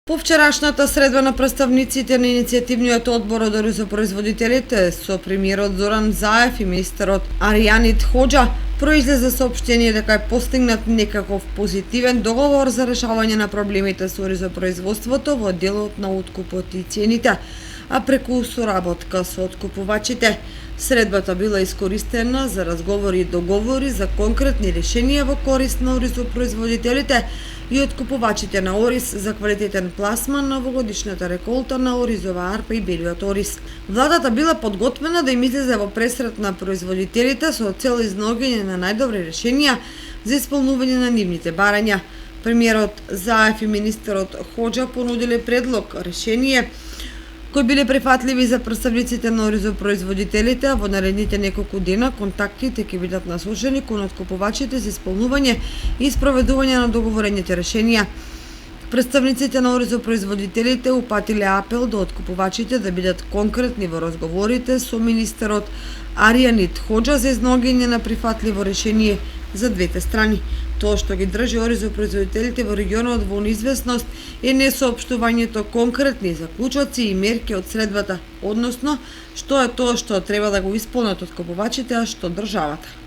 По вчерашната средба на представниците на иницијативниот одбор од оризопроизводителите со премиерот Зоран Заев и министерот Аријанит Хоџа произлезе соопштение дека е постигнат некаков позитивен договор за решавање на проблемите со оризопроизводството во делот на откупот и цените, а преку соработка со откупувачите. Средбата била искористена за разговори и договори за конкретни решенија во корист на оризопроизводителите и откупувачите на ориз за квалитетен пласман на овогодишната реколта на оризова арпа и белиот ориз. Владата била подготвена да им излезе во пресрет на производителите со цел изнаоѓање на најдобри решенија за исполнување на нивните барања. Премиерот Заев и министерот Хоџа понудиле предлог решение кои биле прифатливи за представниците на оризопроизводителите, а во наредните неколку дена контактите ќе бидат насочени кон откупувачите за исполнување и спроведување на договорените решенија. Представниците на оризопроизводителите упатиле апел до откупувачите да бидат конкретни во разговорите со министерот Аријанит Хоџа за изнаоѓање на прифатливо решение за двете страни. Тоа што ги држи оризопроизводителите во регионот во неизвестност е несоопштувањето конкретни заклучоци и мерки од средбата, односно што е тоа што треба да го исполнат откупувачите, а што државата.